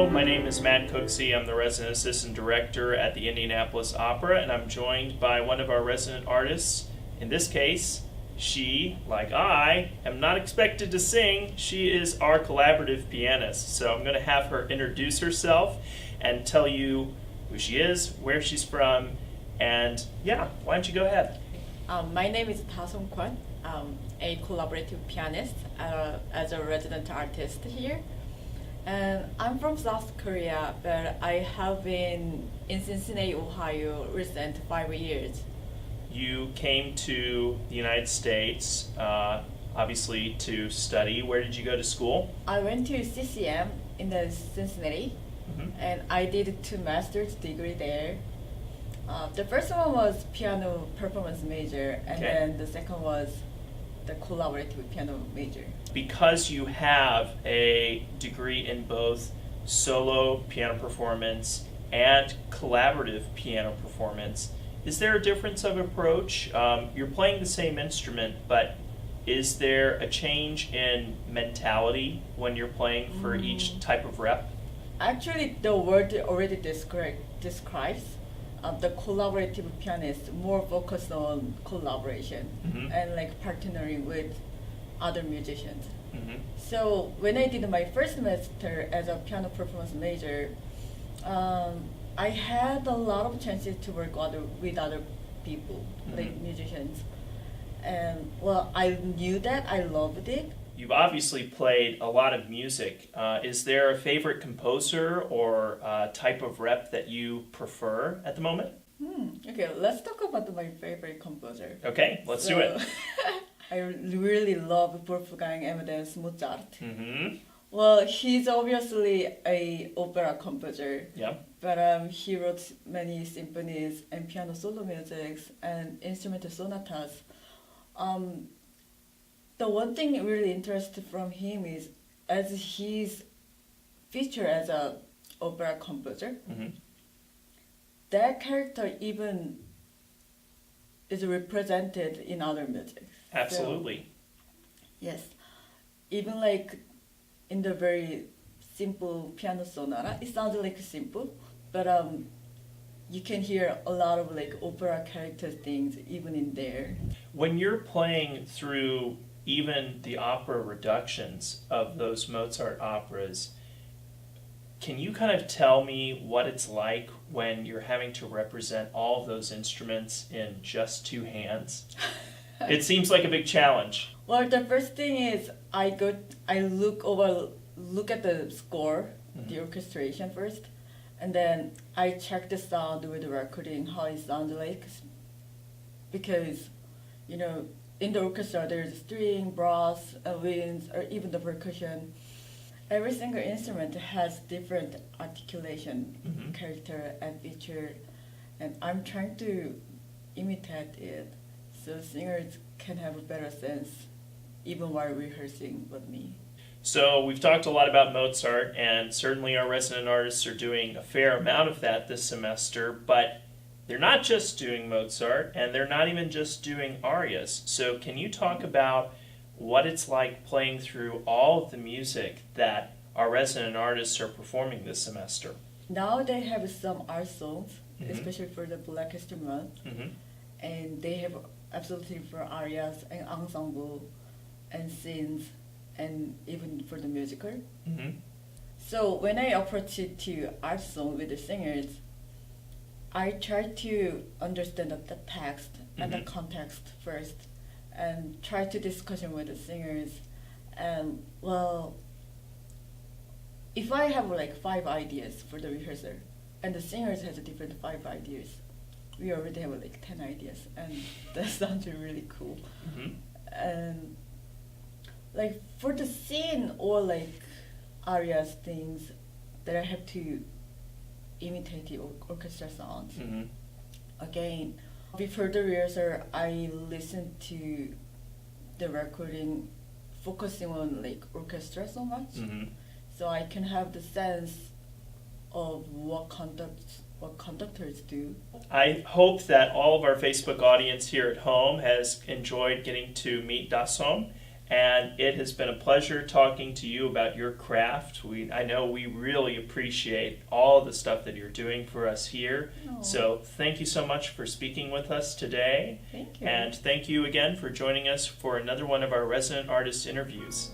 Hello, my name is Matt Cooksey. I'm the Resident Assistant Director at the Indianapolis Opera, and I'm joined by one of our resident artists. In this case, she, like I, am not expected to sing. She is our collaborative pianist. So I'm going to have her introduce herself and tell you who she is, where she's from, and yeah, why don't you go ahead? My name is Dasom Kwon. A collaborative pianist as a resident artist here. And I'm from South Korea, but I have been in Cincinnati, Ohio, recent 5 years. You came to the United States, obviously, to study. Where did you go to school? I went to CCM in the Cincinnati, and I did 2 master's degree there. The first one was piano performance major, and then the second was the collaborative piano major. Because you have a degree in both solo piano performance and collaborative piano performance, is there a difference of approach? You're playing the same instrument, but is there a change in mentality when you're playing for each type of rep? Actually, the word already describes the collaborative pianist more focused on collaboration and like partnering with other musicians. So when I did my first semester as a piano performance major, I had a lot of chances to work with other people, like musicians. And well, I knew that, I loved it. You've obviously played a lot of music. Is there a favorite composer or type of rep that you prefer at the moment? Okay, let's talk about my favorite composer. Okay, let's do it. I really love Wolfgang Amadeus Mozart. Well, he's obviously a opera composer. But he wrote many symphonies and piano solo musics and instrumental sonatas. The one thing really interesting from him is, as he's featured as a opera composer, that character even is represented in other music. Absolutely. So, yes. Even like in the very simple piano sonata, it sounds like simple, but you can hear a lot of like opera character things even in there. When you're playing through even the opera reductions of those Mozart operas, can you kind of tell me what it's like when you're having to represent all of those instruments in just 2 hands? It seems like a big challenge. Well, the first thing is I look at the score, the orchestration first, and then I check the sound with the recording, how it sounds like, because, you know, in the orchestra there's string, brass, winds, or even the percussion. Every single instrument has different articulation, character, and feature, and I'm trying to imitate it so singers can have a better sense even while rehearsing with me. So we've talked a lot about Mozart, and certainly our resident artists are doing a fair amount of that this semester, but they're not just doing Mozart, and they're not even just doing arias. So can you talk about what it's like playing through all of the music that our resident artists are performing this semester? Now they have some art songs, especially for the Black History Month, and they have absolutely for arias and ensemble and scenes, and even for the musical. So when I approach it to art song with the singers, I try to understand the text and the context first, and try to discussion with the singers. And well, if I have like 5 ideas for the rehearsal, and the singers has a different 5 ideas, we already have like 10 ideas, and that sounds really cool. And like for the scene or like arias things that I have to imitate the orchestra sounds. Again, before the rehearsal, I listen to the recording, focusing on like orchestra so much, so I can have the sense of what conductors do. I hope that all of our Facebook audience here at home has enjoyed getting to meet Dasom, And it has been a pleasure talking to you about your craft. I know we really appreciate all the stuff that you're doing for us here. Oh. So thank you so much for speaking with us today. Thank you. And thank you again for joining us for another one of our resident artist interviews.